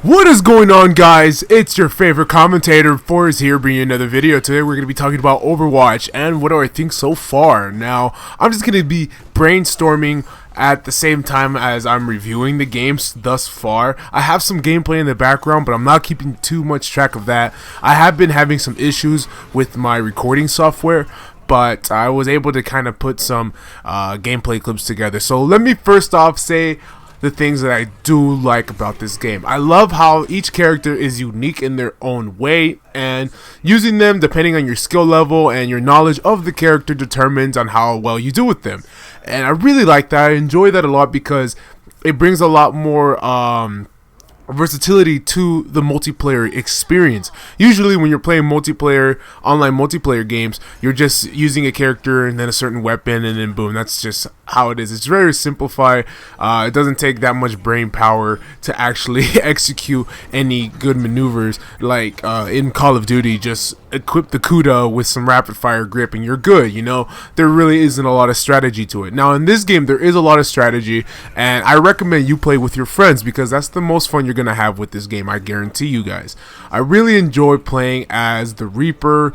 What is going on, guys? It's your favorite commentator, Forrest here, bringing another video. Today we're going to be talking about Overwatch and what do I think so far. Now, I'm just going to be brainstorming at the same time as I'm reviewing the games thus far. I have some gameplay in the background, but I'm not keeping too much track of that. I have been having some issues with my recording software, but I was able to kind of put some gameplay clips together. So let me first off say the things that I do like about this game. I love how each character is unique in their own way, and using them depending on your skill level and your knowledge of the character determines on how well you do with them. And I really like that. I enjoy that a lot because it brings a lot more versatility to the multiplayer experience. Usually when you're playing online multiplayer games, you're just using a character and then a certain weapon and then boom, that's just how it is. It's very simplified. It doesn't take that much brain power to actually execute any good maneuvers. Like in Call of Duty, just equip the Kuda with some rapid fire grip and you're good. You know, there really isn't a lot of strategy to it. Now in this game there is a lot of strategy, and I recommend you play with your friends because that's the most fun you're gonna have with this game. I guarantee you guys. I really enjoy playing as the Reaper,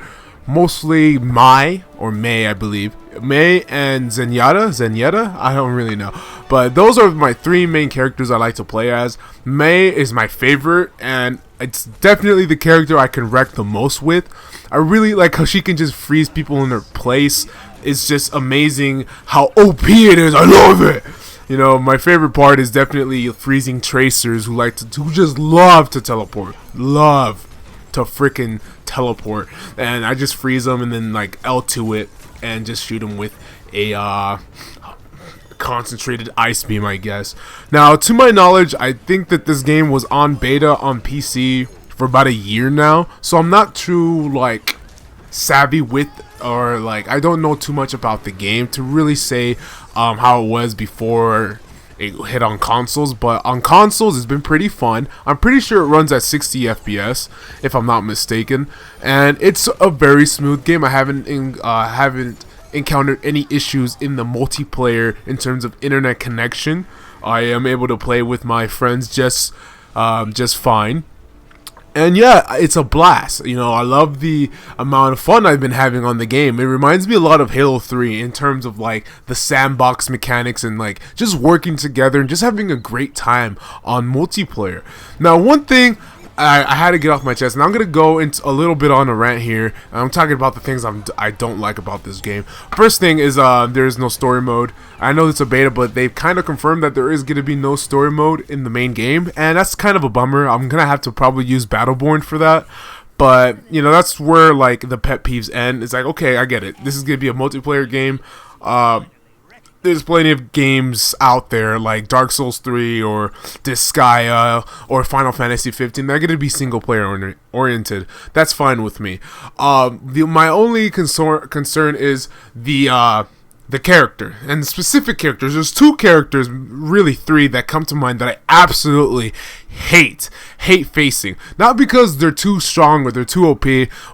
mostly May, I believe. May and Zenyatta? I don't really know. But those are my three main characters I like to play as. May is my favorite, and it's definitely the character I can wreck the most with. I really like how she can just freeze people in their place. It's just amazing how OP it is. I love it. You know, my favorite part is definitely freezing tracers who just love to teleport. Love to freaking teleport. And I just freeze them and then like L2 it and just shoot them with a concentrated ice beam, I guess. Now, to my knowledge, I think that this game was on beta on PC for about a year now. So I'm not too like savvy with, or like I don't know too much about the game to really say how it was before it hit on consoles. But on consoles it's been pretty fun. I'm pretty sure it runs at 60 FPS if I'm not mistaken, and it's a very smooth game. I haven't encountered any issues in the multiplayer in terms of internet connection. I am able to play with my friends just fine. And yeah, it's a blast. You know, I love the amount of fun I've been having on the game. It reminds me a lot of Halo 3 in terms of like the sandbox mechanics and like just working together and just having a great time on multiplayer. Now, one thing I had to get off my chest, and I'm going to go into a little bit on a rant here. I'm talking about the things I don't like about this game. First thing is there is no story mode. I know it's a beta, but they've kind of confirmed that there is going to be no story mode in the main game, and that's kind of a bummer. I'm going to have to probably use Battleborn for that. But, you know, that's where like the pet peeves end. It's like, okay, I get it. This is going to be a multiplayer game. There's plenty of games out there like Dark Souls 3 or Disgaea or Final Fantasy 15. They're going to be single player oriented. That's fine with me. My only concern is the character, and specific characters. There's two characters, really three, that come to mind that I absolutely hate facing. Not because they're too strong or they're too OP.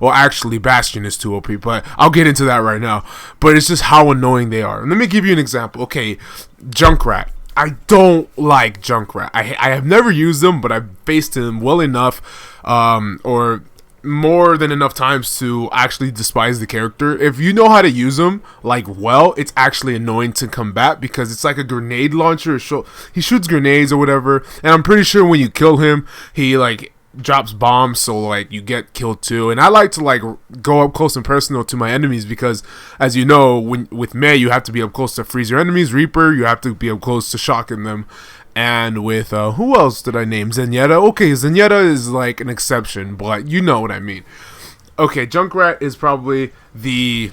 Well, actually Bastion is too OP, but I'll get into that right now. But it's just how annoying they are. And let me give you an example. Okay, Junkrat. I don't like Junkrat. I have never used him, but I've faced him well enough, or more than enough times to actually despise the character. If you know how to use him like well, it's actually annoying to combat because it's like a grenade launcher. He shoots grenades or whatever, and I'm pretty sure when you kill him he like drops bombs, so like you get killed too. And I like to like go up close and personal to my enemies because, as you know, with May you have to be up close to freeze your enemies. Reaper, you have to be up close to shocking them. And with, who else did I name? Zenyatta? Okay, Zenyatta is like an exception, but you know what I mean. Okay, Junkrat is probably he's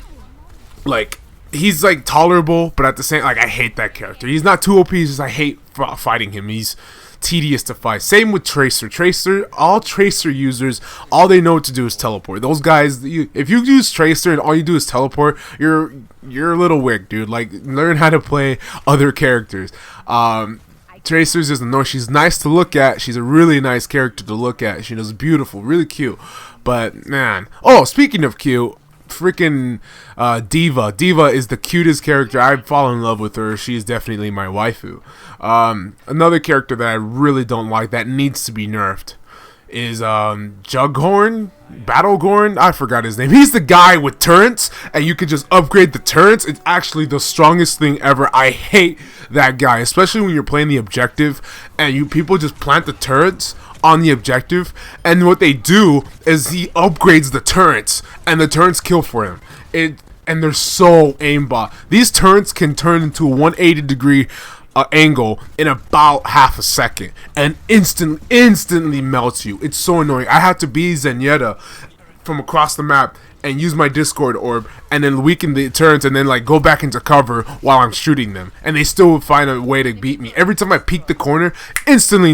like tolerable, but at the same, like I hate that character. He's not too OP, he's just I hate fighting him. He's tedious to fight. Same with Tracer. All Tracer users, all they know what to do is teleport. Those guys, if you use Tracer and all you do is teleport, you're a little weak, dude. Like, learn how to play other characters. Tracer's just no. She's nice to look at. She's a really nice character to look at. She was beautiful, really cute. But man, oh, speaking of cute, freaking Diva. Diva is the cutest character. I've fallen in love with her. She is definitely my waifu. Another character that I really don't like that needs to be nerfed is Jughorn, Battlegorn. I forgot his name. He's the guy with turrets, and you can just upgrade the turrets. It's actually the strongest thing ever. I hate that guy, especially when you're playing the objective and people just plant the turrets on the objective, and what they do is he upgrades the turrets, and the turrets kill for him. And they're so aimbot. These turrets can turn into a 180-degree angle in about half a second and instantly melts you. It's so annoying. I have to be Zenyatta from across the map and use my Discord orb and then weaken the turrets and then like go back into cover while I'm shooting them, and they still would find a way to beat me. Every time I peek the corner, instantly.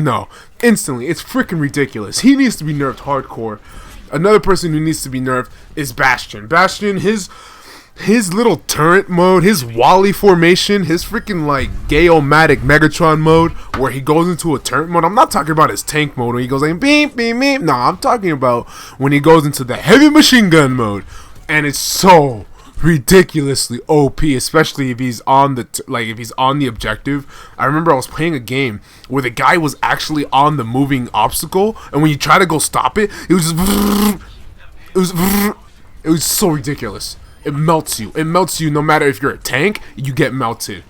It's freaking ridiculous. He needs to be nerfed hardcore. Another person who needs to be nerfed is Bastion. Bastion, his little turret mode, his Wally formation, his freaking like Gayomatic Megatron mode where he goes into a turret mode. I'm not talking about his tank mode where he goes like beep beep beep. No, I'm talking about when he goes into the heavy machine gun mode, and it's so ridiculously OP, especially if he's on the objective. I remember I was playing a game where the guy was actually on the moving obstacle, and when you try to go stop it, it was so ridiculous. It melts you. It melts you no matter if you're a tank, you get melted.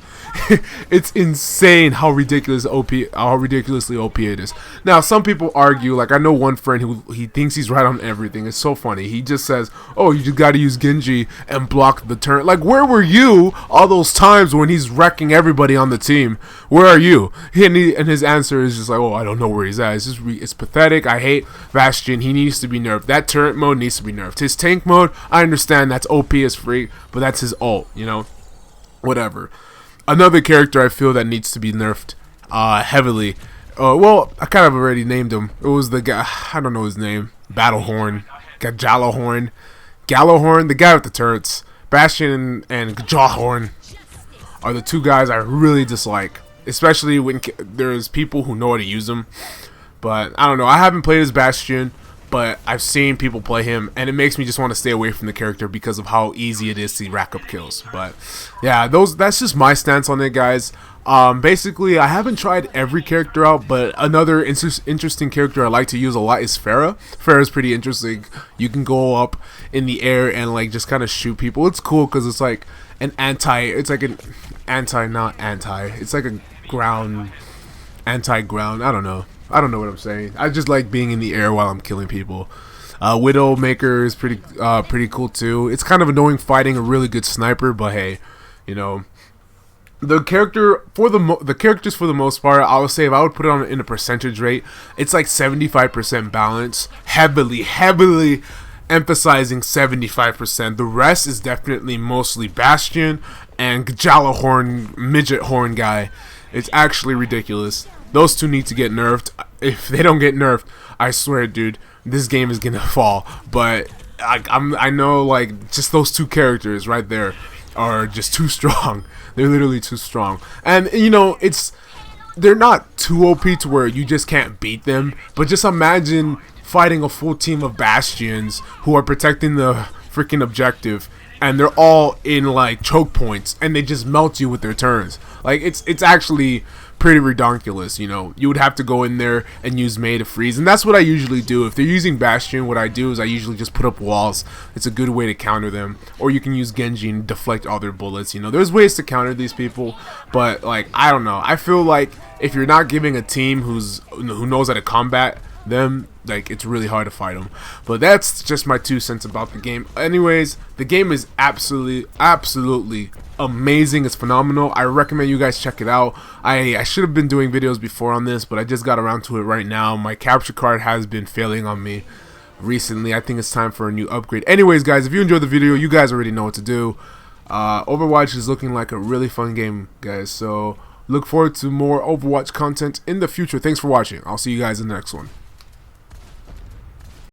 It's insane how ridiculously OP it is. Now, some people argue, like I know one friend who he thinks he's right on everything. It's so funny. He just says, "Oh, you just got to use Genji and block the turn." Like, where were you all those times when he's wrecking everybody on the team? Where are you? And his answer is just like, "Oh, I don't know where he's at." It's pathetic. I hate Bastion. He needs to be nerfed. That turret mode needs to be nerfed. His tank mode, I understand that's OP as freak, but that's his ult. Whatever. Another character I feel that needs to be nerfed heavily. Well, I kind of already named him. It was the guy, I don't know his name. Battlehorn. Gallowhorn. The guy with the turrets. Bastion and Jawhorn are the two guys I really dislike. Especially when there's people who know how to use them. But, I don't know. I haven't played as Bastion, but I've seen people play him, and it makes me just want to stay away from the character because of how easy it is to rack up kills. But yeah, that's just my stance on it, guys. Basically, I haven't tried every character out, but another interesting character I like to use a lot is Pharah. Pharah's pretty interesting. You can go up in the air and like just kind of shoot people. It's cool because it's like an it's like a ground anti-ground. I don't know what I'm saying. I just like being in the air while I'm killing people. Widowmaker is pretty cool too. It's kind of annoying fighting a really good sniper, but hey, the characters for the most part, I would say if I would put it on in a percentage rate, it's like 75% balance, heavily emphasizing 75%. The rest is definitely mostly Bastion and Gallowhorn, midget horn guy. It's actually ridiculous. Those two need to get nerfed. If they don't get nerfed, I swear, dude, this game is gonna fall. But I know, like, just those two characters right there are just too strong. They're literally too strong. And they're not too OP to where you just can't beat them. But just imagine fighting a full team of Bastions who are protecting the freaking objective, and they're all in like choke points, and they just melt you with their turns. Like, it's actually pretty redonkulous. You would have to go in there and use May to freeze, and that's what I usually do. If they're using Bastion, what I do is I usually just put up walls. It's a good way to counter them. Or you can use Genji and deflect all their bullets. There's ways to counter these people, but like, I don't know. I feel like if you're not giving a team who knows how to combat them, like, it's really hard to fight them. But that's just my 2 cents about the game. Anyways, the game is absolutely amazing. It's phenomenal. I recommend you guys check it out. I should have been doing videos before on this, but I just got around to it right now. My capture card has been failing on me recently. I think it's time for a new upgrade. Anyways, guys, if you enjoyed the video, you guys already know what to do. Overwatch is looking like a really fun game, guys, so look forward to more Overwatch content in the future. Thanks for watching. I'll see you guys in the next one.